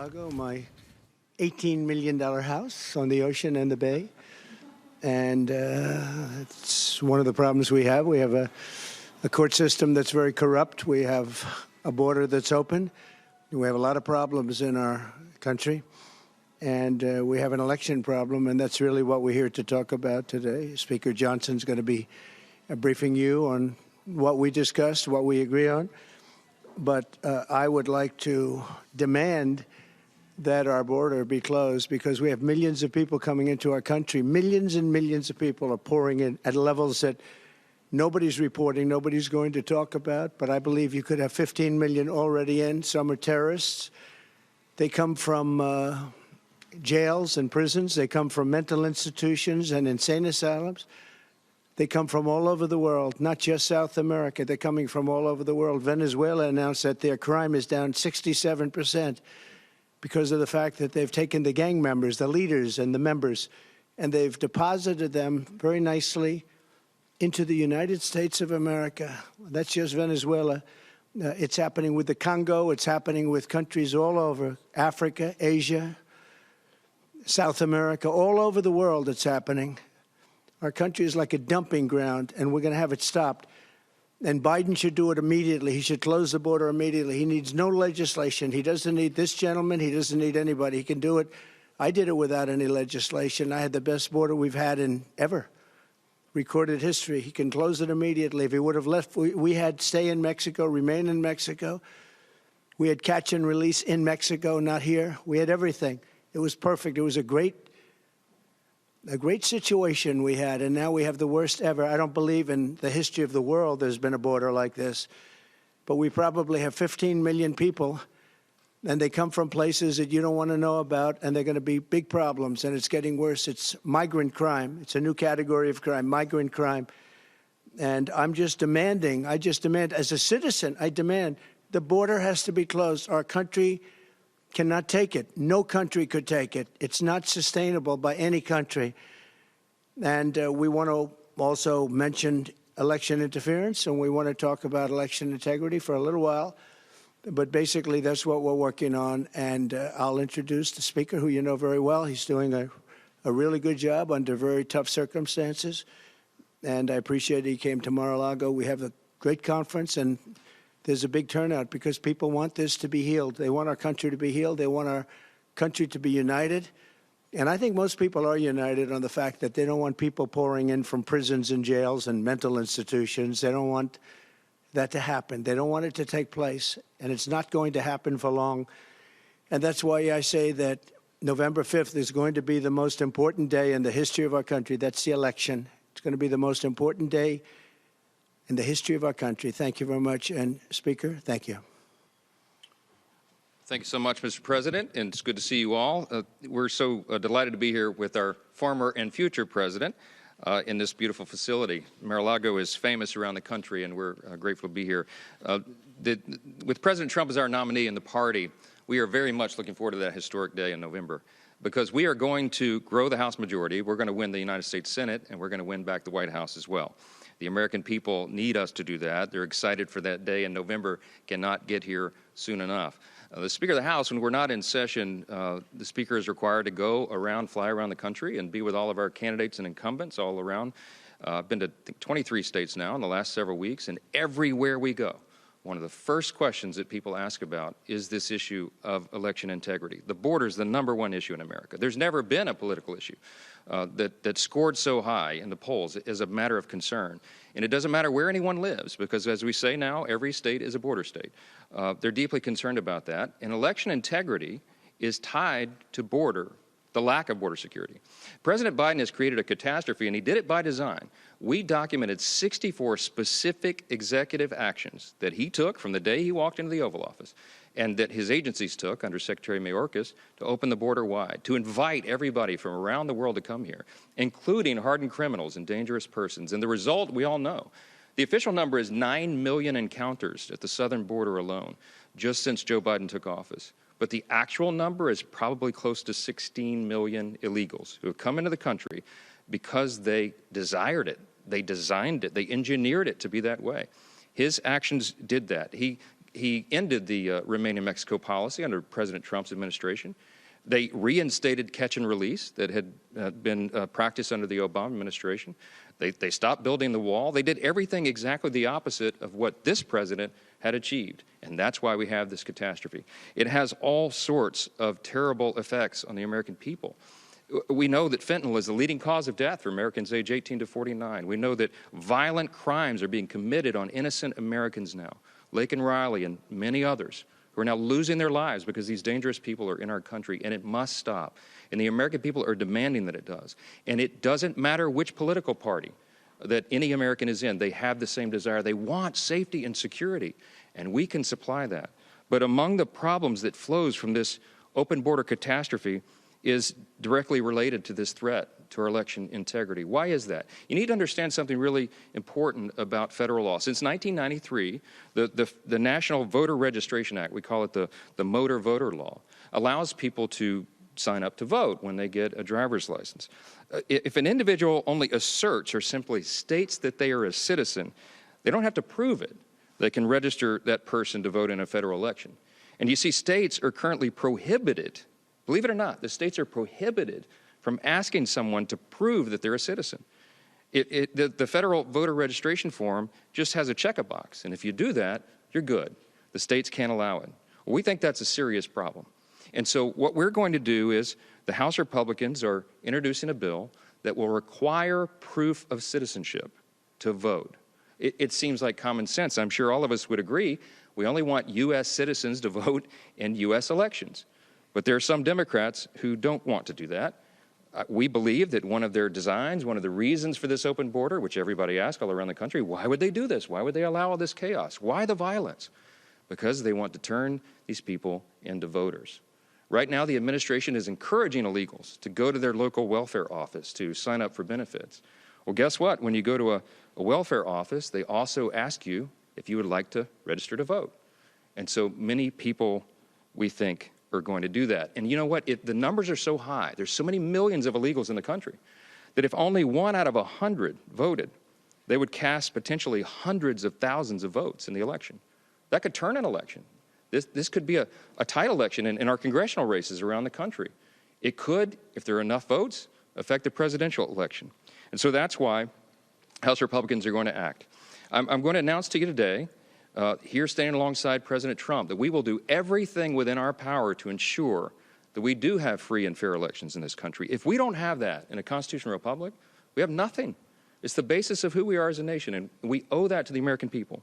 Mar-a-Lago, my $18 million house on the ocean and the bay. And it's one of the problems we have. We have a court system that's very corrupt. We have a border that's open. We have a lot of problems in our country. And we have an election problem, and that's really what we're here to talk about today. Speaker Johnson's going to be briefing you on what we discussed, what we agree on. But I would like to demand that our border be closed because we have millions of people coming into our country. Millions and millions of people are pouring in at levels that nobody's reporting, nobody's going to talk about. But I believe you could have 15 million already in. Some are terrorists. They come from jails and prisons. They come from mental institutions and insane asylums. They come from all over the world, not just South America. They're coming from all over the world. Venezuela announced that their crime is down 67% because of the fact that they've taken the gang members, the leaders and the members, and they've deposited them very nicely into the United States of America. That's just Venezuela. It's happening with the Congo. It's happening with countries all over Africa, Asia, South America, all over the world it's happening. Our country is like a dumping ground, and we're going to have it stopped. And Biden should do it immediately. He should close the border immediately. He needs no legislation. He doesn't need this gentleman. He doesn't need anybody. He can do it. I did it without any legislation. I had the best border we've had in ever recorded history. He can close it immediately. If he would have left, we had stay in Mexico, remain in Mexico. We had catch and release in Mexico, not here. We had everything. It was perfect. It was a great situation we had, and now we have the worst ever. I don't believe in the history of the world there's been a border like this, but we probably have 15 million people, and they come from places that you don't want to know about, and they're going to be big problems, and it's getting worse. It's migrant crime. It's a new category of crime, migrant crime. And I'm just demanding, as a citizen, I demand the border has to be closed. Our country cannot take it. No country could take it. It's not sustainable by any country. And we want to also mention election interference, and we want to talk about election integrity for a little while. But basically, that's what we're working on. And I'll introduce the speaker, who you know very well. He's doing a really good job under very tough circumstances. And I appreciate he came to Mar-a-Lago. We have a great conference, and there's a big turnout because people want this to be healed. They want our country to be healed. They want our country to be united. And I think most people are united on the fact that they don't want people pouring in from prisons and jails and mental institutions. They don't want that to happen. They don't want it to take place. And it's not going to happen for long. And that's why I say that November 5th is going to be the most important day in the history of our country. That's the election. It's going to be the most important day in the history of our country. Thank you very much. And Speaker, thank you. Thank you so much, Mr. President, and it's good to see you all. We're so delighted to be here with our former and future president in this beautiful facility. Mar-a-Lago is famous around the country, and we're grateful to be here. With President Trump as our nominee in the party, we are very much looking forward to that historic day in November, because we are going to grow the House majority, we're going to win the United States Senate, and we're going to win back the White House as well. The American people need us to do that. They're excited for that day in November, cannot get here soon enough. The Speaker of the House, when we're not in session, the Speaker is required to go around, fly around the country and be with all of our candidates and incumbents all around. I've been to, I think, 23 states now in the last several weeks, and everywhere we go, one of the first questions that people ask about is this issue of election integrity. The border is the #1 issue in America. There's never been a political issue that scored so high in the polls as a matter of concern. And it doesn't matter where anyone lives, because as we say now, every state is a border state. They're deeply concerned about that. And election integrity is tied to the lack of border security. President Biden has created a catastrophe, and he did it by design. We documented 64 specific executive actions that he took from the day he walked into the Oval Office, and that his agencies took under Secretary Mayorkas to open the border wide, to invite everybody from around the world to come here, including hardened criminals and dangerous persons. And the result, we all know. The official number is 9 million encounters at the southern border alone, just since Joe Biden took office. But the actual number is probably close to 16 million illegals who have come into the country because they desired it, they designed it, they engineered it to be that way. His actions did that. He he ended the Remain in Mexico policy under President Trump's administration. They reinstated catch and release that had been practiced under the Obama administration. They stopped building the wall. They did everything exactly the opposite of what this president had achieved. And that's why we have this catastrophe. It has all sorts of terrible effects on the American people. We know that fentanyl is the leading cause of death for Americans age 18 to 49. We know that violent crimes are being committed on innocent Americans now. Lake and Riley and many others who are now losing their lives because these dangerous people are in our country, and it must stop. And the American people are demanding that it does. And it doesn't matter which political party that any American is in, they have the same desire. They want safety and security, and we can supply that. But among the problems that flows from this open border catastrophe is directly related to this threat to our election integrity. Why is that? You need to understand something really important about federal law. Since 1993, the National Voter Registration Act, we call it the Motor Voter Law, allows people to sign up to vote when they get a driver's license. If an individual only asserts or simply states that they are a citizen, they don't have to prove it. They can register that person to vote in a federal election. And you see, states are currently prohibited, believe it or not, the states are prohibited from asking someone to prove that they're a citizen. The federal voter registration form just has a check-a-box, and if you do that, you're good. The states can't allow it. Well, we think that's a serious problem. And so what we're going to do is the House Republicans are introducing a bill that will require proof of citizenship to vote. It seems like common sense. I'm sure all of us would agree. We only want U.S. citizens to vote in U.S. elections. But there are some Democrats who don't want to do that. We believe that one of their designs, one of the reasons for this open border, which everybody asks all around the country, why would they do this? Why would they allow all this chaos? Why the violence? Because they want to turn these people into voters. Right now, the administration is encouraging illegals to go to their local welfare office to sign up for benefits. Well, guess what? When you go to a welfare office, they also ask you if you would like to register to vote. And so many people, we think, are going to do that. And you know what? The numbers are so high, there's so many millions of illegals in the country, that if only 1 out of 100 voted, they would cast potentially hundreds of thousands of votes in the election. That could turn an election. This could be a tight election in our congressional races around the country. It could, if there are enough votes, affect the presidential election. And so that's why House Republicans are going to act. I'm going to announce to you today, here standing alongside President Trump, that we will do everything within our power to ensure that we do have free and fair elections in this country. If we don't have that in a constitutional republic, we have nothing. It's the basis of who we are as a nation, and we owe that to the American people.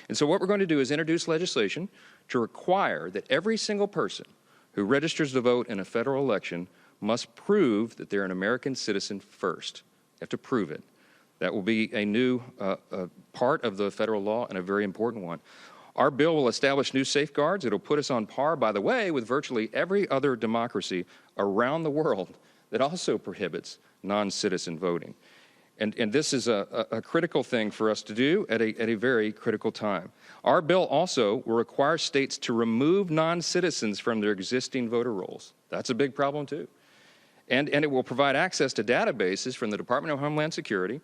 And so what we're going to do is introduce legislation to require that every single person who registers to vote in a federal election must prove that they're an American citizen first. You have to prove it. That will be a new part of the federal law and a very important one. Our bill will establish new safeguards. It'll put us on par, by the way, with virtually every other democracy around the world that also prohibits non-citizen voting. And this is a critical thing for us to do at a very critical time. Our bill also will require states to remove non-citizens from their existing voter rolls. That's a big problem, too. And it will provide access to databases from the Department of Homeland Security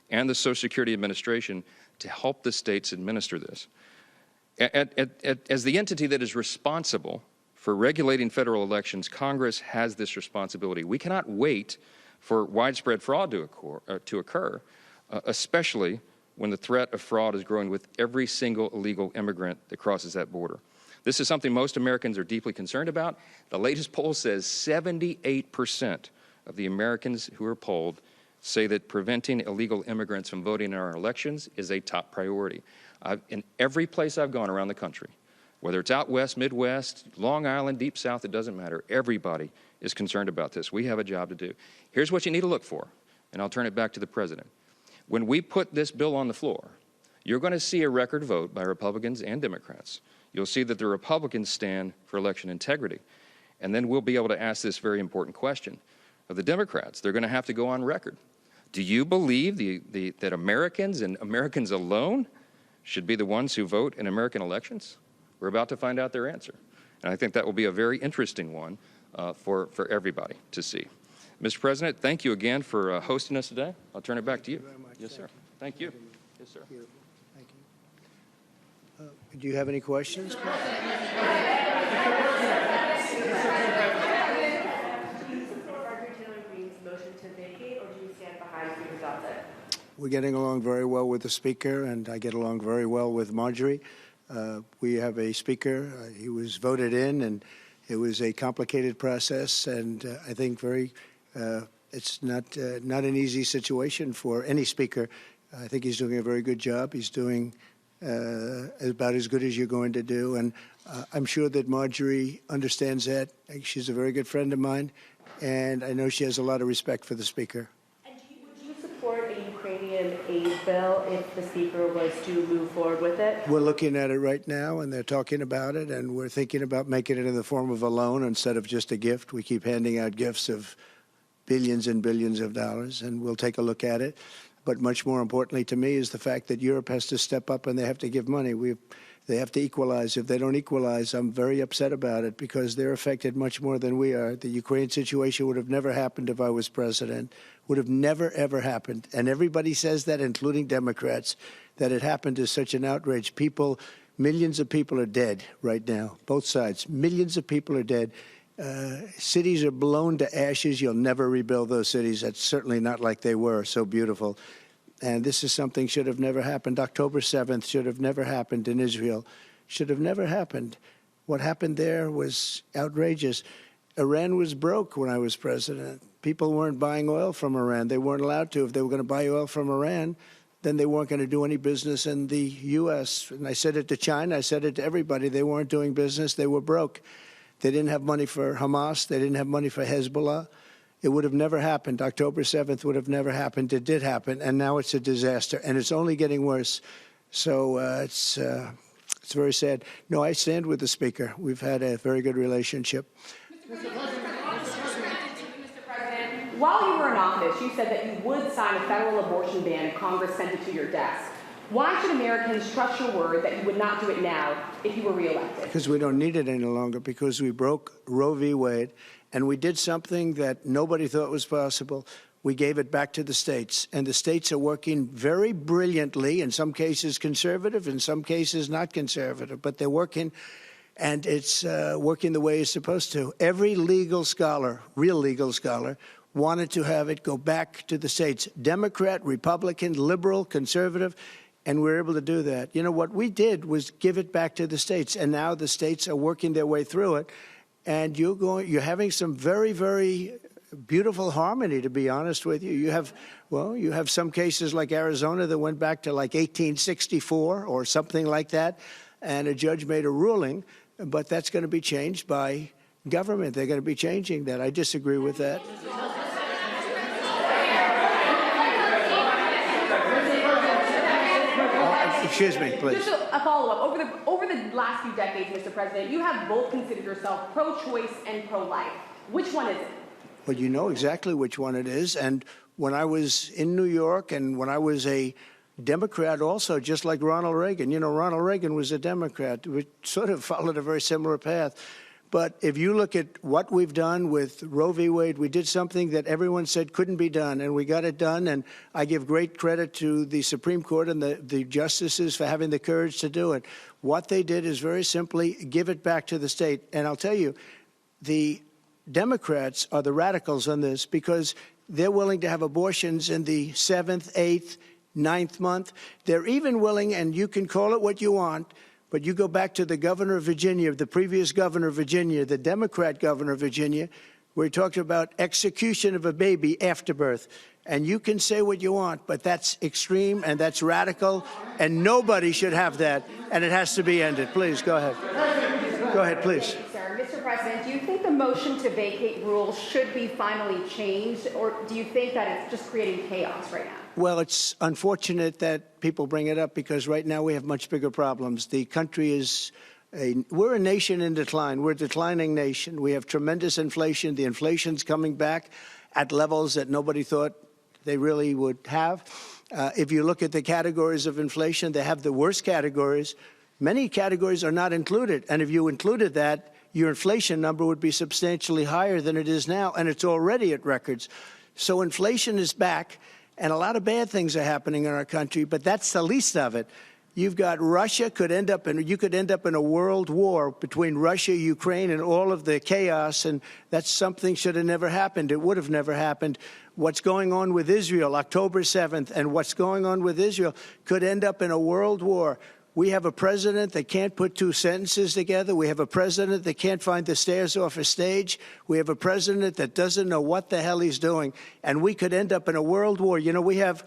and the Social Security Administration to help the states administer this. As the entity that is responsible for regulating federal elections, Congress has this responsibility. We cannot wait for widespread fraud to occur, especially when the threat of fraud is growing with every single illegal immigrant that crosses that border. This is something most Americans are deeply concerned about. The latest poll says 78% of the Americans who are polled say that preventing illegal immigrants from voting in our elections is a top priority. In every place I've gone around the country, whether it's out west, Midwest, Long Island, Deep South, it doesn't matter. Everybody is concerned about this. We have a job to do. Here's what you need to look for, and I'll turn it back to the president. When we put this bill on the floor, you're going to see a record vote by Republicans and Democrats. You'll see that the Republicans stand for election integrity. And then we'll be able to ask this very important question of the Democrats. They're going to have to go on record. Do you believe that Americans and Americans alone should be the ones who vote in American elections? We're about to find out their answer. And I think that will be a very interesting one for everybody to see. Mr. President, thank you again for hosting us today. I'll turn it back to you. Thank you very much. Yes, sir. Thank you. Yes, sir. Beautiful. Thank Do you have any questions? We're getting along very well with the Speaker, and I get along very well with Marjorie. We have a Speaker. He was voted in, and it was a complicated process, and I think it's not an easy situation for any Speaker. I think he's doing a very good job. He's doing about as good as you're going to do, and I'm sure that Marjorie understands that. She's a very good friend of mine, and I know she has a lot of respect for the Speaker. Would you support a Ukrainian aid bill if the Speaker was to move forward with it? We're looking at it right now, and they're talking about it, and we're thinking about making it in the form of a loan instead of just a gift. We keep handing out gifts of billions and billions of dollars, and we'll take a look at it. But much more importantly to me is the fact that Europe has to step up and they have to give money. They have to equalize. If they don't equalize, I'm very upset about it because they're affected much more than we are. The Ukraine situation would have never happened if I was president, would have never, ever happened. And everybody says that, including Democrats, that it happened is such an outrage. Millions of people are dead right now, both sides. Millions of people are dead. Cities are blown to ashes. You'll never rebuild those cities. That's certainly not like they were, so beautiful. And this is something should have never happened. October 7th should have never happened in Israel. Should have never happened. What happened there was outrageous. Iran was broke when I was president. People weren't buying oil from Iran. They weren't allowed to. If they were going to buy oil from Iran, then they weren't going to do any business in the U.S. And I said it to China. I said it to everybody. They weren't doing business. They were broke. They didn't have money for Hamas. They didn't have money for Hezbollah. It would have never happened. October 7th would have never happened. It did happen, and now it's a disaster, and it's only getting worse. So it's very sad. No, I stand with the Speaker. We've had a very good relationship. Mr. President, while you were in office, you said that you would sign a federal abortion ban if Congress sent it to your desk. Why should Americans trust your word that you would not do it now if you were reelected? Because we don't need it any longer, because we broke Roe v. Wade, and we did something that nobody thought was possible. We gave it back to the states, and the states are working very brilliantly, in some cases conservative, in some cases not conservative, but they're working, and it's working the way it's supposed to. Every legal scholar, real legal scholar, wanted to have it go back to the states, Democrat, Republican, liberal, conservative, and we were able to do that. You know, what we did was give it back to the states, and now the states are working their way through it. And you're having some very, very beautiful harmony, to be honest with you. You have some cases like Arizona that went back to like 1864 or something like that, and a judge made a ruling, but that's going to be changed by government. They're going to be changing that. I disagree with that. Excuse me, please. Just a follow-up. Over the last few decades, Mr. President, you have both considered yourself pro-choice and pro-life. Which one is it? Well, you know exactly which one it is. And when I was in New York and when I was a Democrat also, just like Ronald Reagan, you know, Ronald Reagan was a Democrat. We sort of followed a very similar path. But if you look at what we've done with Roe v. Wade, we did something that everyone said couldn't be done, and we got it done. And I give great credit to the Supreme Court and the justices for having the courage to do it. What they did is very simply give it back to the state. And I'll tell you, the Democrats are the radicals on this because they're willing to have abortions in the 7th, 8th, 9th month. They're even willing, and you can call it what you want, but you go back to the governor of Virginia, the previous governor of Virginia, the Democrat governor of Virginia, where he talked about execution of a baby after birth. And you can say what you want, but that's extreme and that's radical, and nobody should have that, and it has to be ended. Please, go ahead. Go ahead, please. Mr. President, do you think the motion to vacate rules should be finally changed, or do you think that it's just creating chaos right now? Well, it's unfortunate that people bring it up because right now we have much bigger problems. The country is we're a nation in decline. We're a declining nation. We have tremendous inflation. The inflation's coming back at levels that nobody thought they really would have. If you look at the categories of inflation, they have the worst categories. Many categories are not included. And if you included that, your inflation number would be substantially higher than it is now, and it's already at records. So inflation is back, and a lot of bad things are happening in our country, but that's the least of it. You've got Russia you could end up in a world war between Russia, Ukraine, and all of the chaos, and that's something should have never happened. It would have never happened. What's going on with Israel, October 7th, and what's going on with Israel could end up in a world war. We have a president that can't put two sentences together. We have a president that can't find the stairs off a stage. We have a president that doesn't know what the hell he's doing. And we could end up in a world war. You know, we have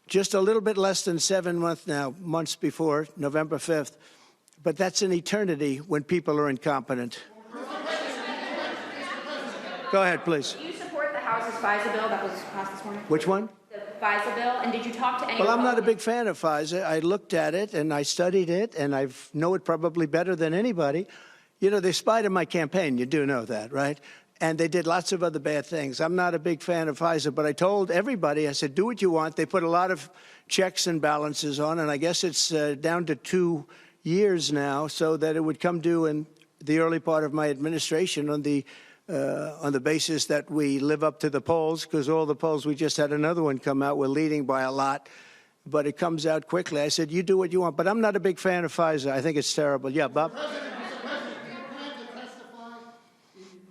just a little bit less than 7 months before November 5th. But that's an eternity when people are incompetent. Go ahead, please. Do you support the House's FISA bill that was passed this morning? Which one? The FISA bill, and did you talk to any? Well, I'm not a big fan of FISA. I looked at it and I studied it, and I know it probably better than anybody. You know, they spied on my campaign. You do know that, right? And they did lots of other bad things. I'm not a big fan of FISA, but I told everybody, I said, do what you want. They put a lot of checks and balances on, and I guess it's down to 2 years now, so that it would come due in the early part of my administration on the basis that we live up to the polls, because all the polls, we just had another one come out, we're leading by a lot, but it comes out quickly. I said, you do what you want, but I'm not a big fan of FISA. I think it's terrible. Yeah, Bob?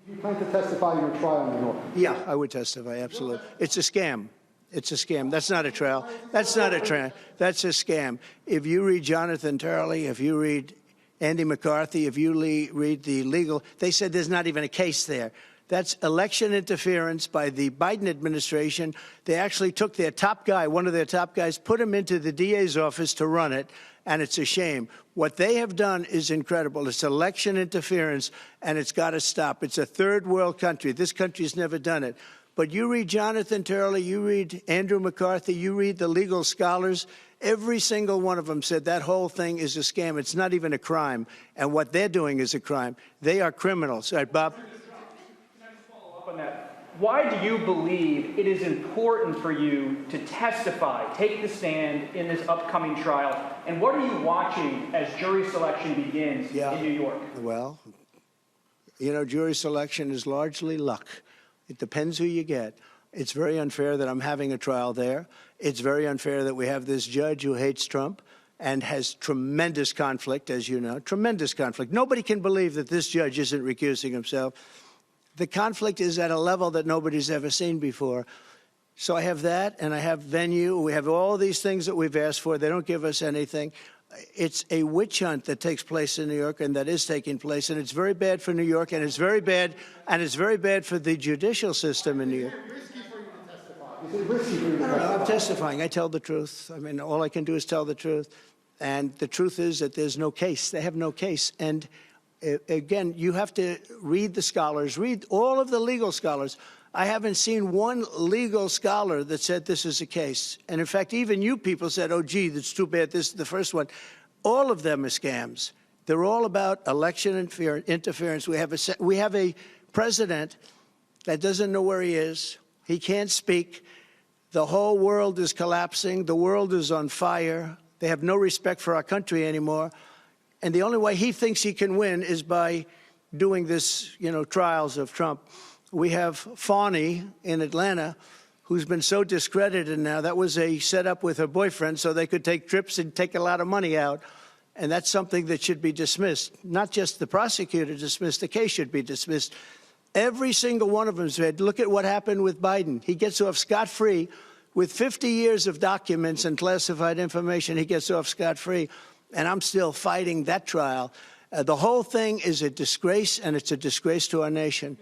You plan to testify in your trial in New York? Yeah, I would testify, absolutely. It's a scam. It's a scam. That's not a trial. That's not a trial. That's a scam. If you read Jonathan Turley, if you read Andy McCarthy, if you read the legal, they said there's not even a case there. That's election interference by the Biden administration. They actually took their top guy, one of their top guys, put him into the DA's office to run it, and it's a shame. What they have done is incredible. It's election interference, and it's got to stop. It's a third world country. This country's never done it. But you read Jonathan Turley, you read Andrew McCarthy, you read the legal scholars, every single one of them said that whole thing is a scam. It's not even a crime. And what they're doing is a crime. They are criminals. All right, Bob? Can I just follow up on that? Why do you believe it is important for you to testify, take the stand in this upcoming trial? And what are you watching as jury selection begins in New York? Well, you know, jury selection is largely luck. It depends who you get. It's very unfair that I'm having a trial there. It's very unfair that we have this judge who hates Trump and has tremendous conflict, as you know, tremendous conflict. Nobody can believe that this judge isn't recusing himself. The conflict is at a level that nobody's ever seen before. So I have that, and I have venue. We have all these things that we've asked for. They don't give us anything. It's a witch hunt that takes place in New York, and that is taking place, and it's very bad for New York, and it's very bad for the judicial system in New York. I'm testifying. I tell the truth. I mean, all I can do is tell the truth, and the truth is that there's no case. They have no case, and again, you have to read the scholars, read all of the legal scholars. I haven't seen one legal scholar that said this is a case. And in fact, even you people said, oh, gee, that's too bad. This is the first one. All of them are scams. They're all about election interference. We have a president that doesn't know where he is. He can't speak. The whole world is collapsing. The world is on fire. They have no respect for our country anymore. And the only way he thinks he can win is by doing this, you know, trials of Trump. We have Fawny in Atlanta, who's been so discredited now. That was a setup with her boyfriend so they could take trips and take a lot of money out. And that's something that should be dismissed. Not just the prosecutor dismissed, the case should be dismissed. Every single one of them said, look at what happened with Biden. He gets off scot-free with 50 years of documents and classified information. He gets off scot-free. And I'm still fighting that trial. The whole thing is a disgrace, and it's a disgrace to our nation.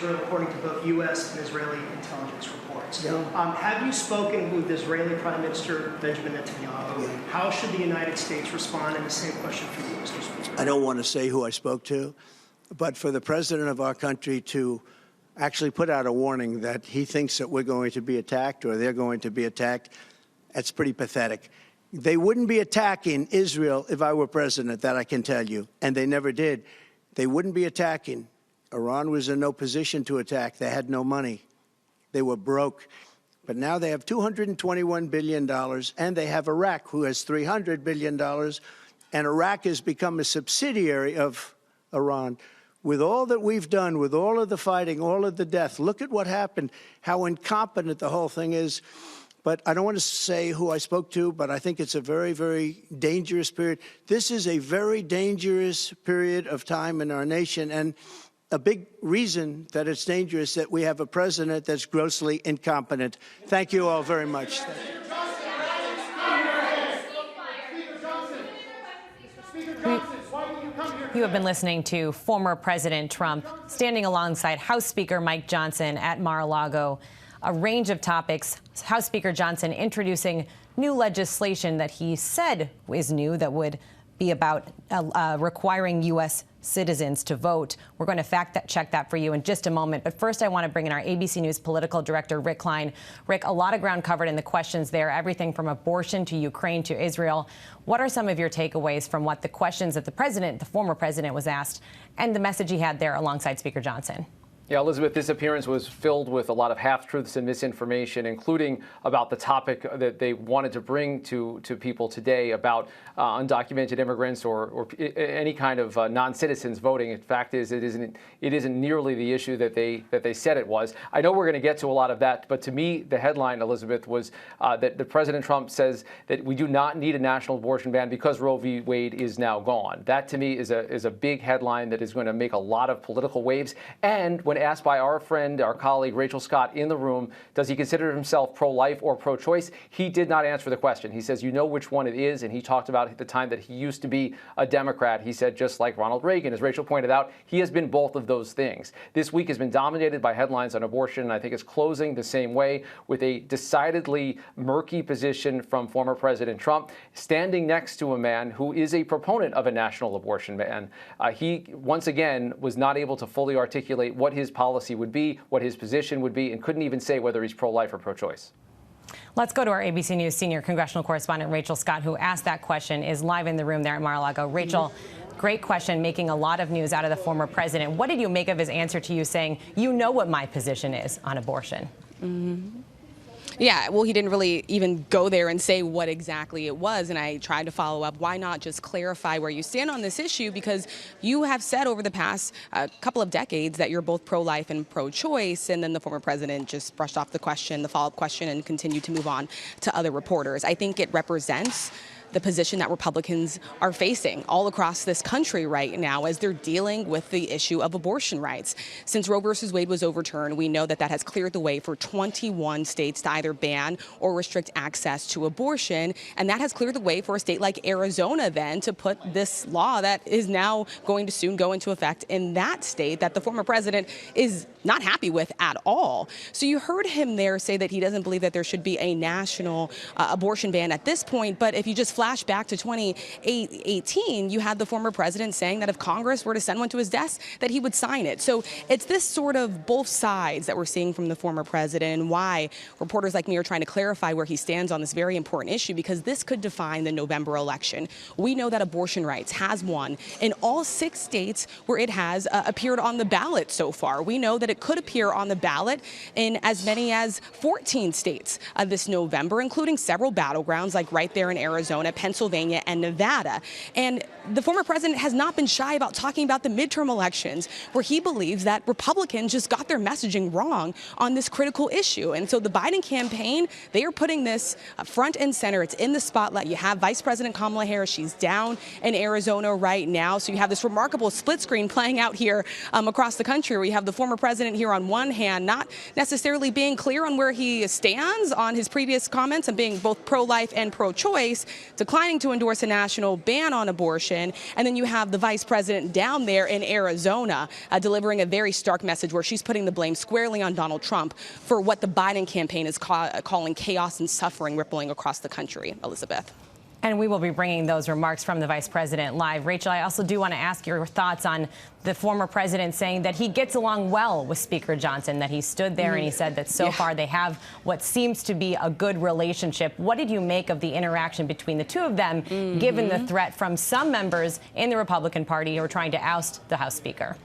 According to both U.S. and Israeli intelligence reports. Have you spoken with Israeli Prime Minister Benjamin Netanyahu? How should the United States respond? And the same question for you, Mr. Speaker. I don't want to say who I spoke to, but for the president of our country to actually put out a warning that he thinks that we're going to be attacked or they're going to be attacked, that's pretty pathetic. They wouldn't be attacking Israel if I were president, that I can tell you, and they never did. They wouldn't be attacking. Iran was in no position to attack. They had no money. They were broke. But now they have $221 billion, and they have Iraq, who has $300 billion, and Iraq has become a subsidiary of Iran. With all that we've done, with all of the fighting, all of the death, look at what happened, how incompetent the whole thing is. but I don't want to say who I spoke to, but I think it's a very, very dangerous period. This is a very dangerous period of time in our nation, and a big reason that it's dangerous that we have a president that's grossly incompetent. Thank you all very much. You have been listening to former President Trump standing alongside House Speaker Mike Johnson at Mar-a-Lago. A range of topics. House Speaker Johnson introducing new legislation that he said is new that would be about requiring U.S. citizens to vote. We're going to fact-check that for you in just a moment. But first, I want to bring in our ABC News political director, Rick Klein. Rick, a lot of ground covered in the questions there, everything from abortion to Ukraine to Israel. What are some of your takeaways from what the questions that the former president was asked, and the message he had there alongside Speaker Johnson? Yeah, Elizabeth, this appearance was filled with a lot of half-truths and misinformation, including about the topic that they wanted to bring to people today about undocumented immigrants or any kind of non-citizens voting. In fact, it isn't nearly the issue that they said it was. I know we're going to get to a lot of that, but to me, the headline, Elizabeth, was that the President Trump says that we do not need a national abortion ban because Roe v. Wade is now gone. That, to me, is a big headline that is going to make a lot of political waves. And when asked by our friend, our colleague, Rachel Scott, in the room, does he consider himself pro-life or pro-choice? He did not answer the question. He says, you know which one it is, and he talked about the time that he used to be a Democrat. He said, just like Ronald Reagan, as Rachel pointed out, he has been both of those things. This week has been dominated by headlines on abortion, and I think it's closing the same way with a decidedly murky position from former President Trump, standing next to a man who is a proponent of a national abortion ban. He, once again, was not able to fully articulate what his policy would be, what his position would be, and couldn't even say whether he's pro-life or pro-choice. Let's go to our ABC News senior congressional correspondent, Rachel Scott, who asked that question, is live in the room there at Mar-a-Lago. Rachel, great question, making a lot of news out of the former president. What did you make of his answer to you saying, you know what my position is on abortion? Yeah, well, he didn't really even go there and say what exactly it was, and I tried to follow up. Why not just clarify where you stand on this issue? Because you have said over the past couple of decades that you're both pro-life and pro-choice, and then the former president just brushed off the question, the follow-up question, and continued to move on to other reporters. I think it represents the position that Republicans are facing all across this country right now as they're dealing with the issue of abortion rights. Since Roe versus Wade was overturned, we know that that has cleared the way for 21 states to either ban or restrict access to abortion. And that has cleared the way for a state like Arizona then to put this law that is now going to soon go into effect in that state that the former president is not happy with at all. So you heard him there say that he doesn't believe that there should be a national abortion ban at this point. But if you just flash back to 2018, you had the former president saying that if Congress were to send one to his desk, that he would sign it. So it's this sort of both sides that we're seeing from the former president, and why reporters like me are trying to clarify where he stands on this very important issue, because this could define the November election. We know that abortion rights has won in all 6 states where it has appeared on the ballot so far. We know that it could appear on the ballot in as many as 14 states this November, including several battlegrounds like right there in Arizona, Pennsylvania, and Nevada. And the former president has not been shy about talking about the midterm elections, where he believes that Republicans just got their messaging wrong on this critical issue. And so the Biden campaign, they are putting this front and center. It's in the spotlight. You have Vice President Kamala Harris. She's down in Arizona right now. So you have this remarkable split screen playing out here across the country, where you have the former president here on one hand, not necessarily being clear on where he stands on his previous comments and being both pro-life and pro-choice, declining to endorse a national ban on abortion. And then you have the vice president down there in Arizona delivering a very stark message where she's putting the blame squarely on Donald Trump for what the Biden campaign is calling chaos and suffering rippling across the country. Elizabeth. And we will be bringing those remarks from the vice president live. Rachel, I also do want to ask your thoughts on the former president saying that he gets along well with Speaker Johnson, that he stood there and he said that so far they have what seems to be a good relationship. What did you make of the interaction between the two of them, given the threat from some members in the Republican Party who are trying to oust the House Speaker?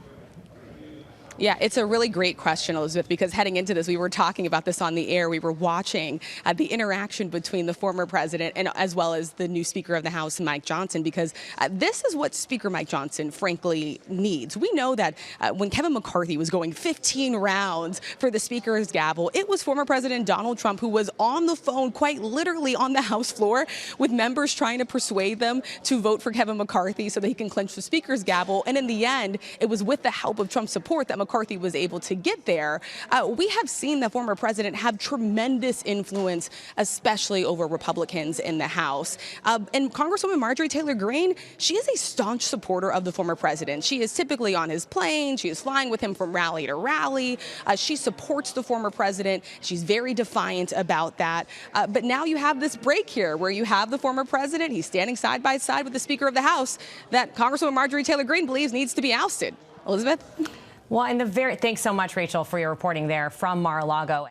Yeah, it's a really great question, Elizabeth, because heading into this, we were talking about this on the air. We were watching the interaction between the former president and as well as the new Speaker of the House, Mike Johnson, because this is what Speaker Mike Johnson, frankly, needs. We know that when Kevin McCarthy was going 15 rounds for the Speaker's gavel, it was former President Donald Trump who was on the phone, quite literally on the House floor, with members trying to persuade them to vote for Kevin McCarthy so that he can clinch the Speaker's gavel. And in the end, it was with the help of Trump's support that McCarthy was able to get there. We have seen the former president have tremendous influence, especially over Republicans in the House. And Congresswoman Marjorie Taylor Greene, she is a staunch supporter of the former president. She is typically on his plane. She is flying with him from rally to rally. She supports the former president. She's very defiant about that. But now you have this break here where you have the former president. He's standing side by side with the Speaker of the House that Congresswoman Marjorie Taylor Greene believes needs to be ousted. Elizabeth? Well, thanks so much, Rachel, for your reporting there from Mar-a-Lago.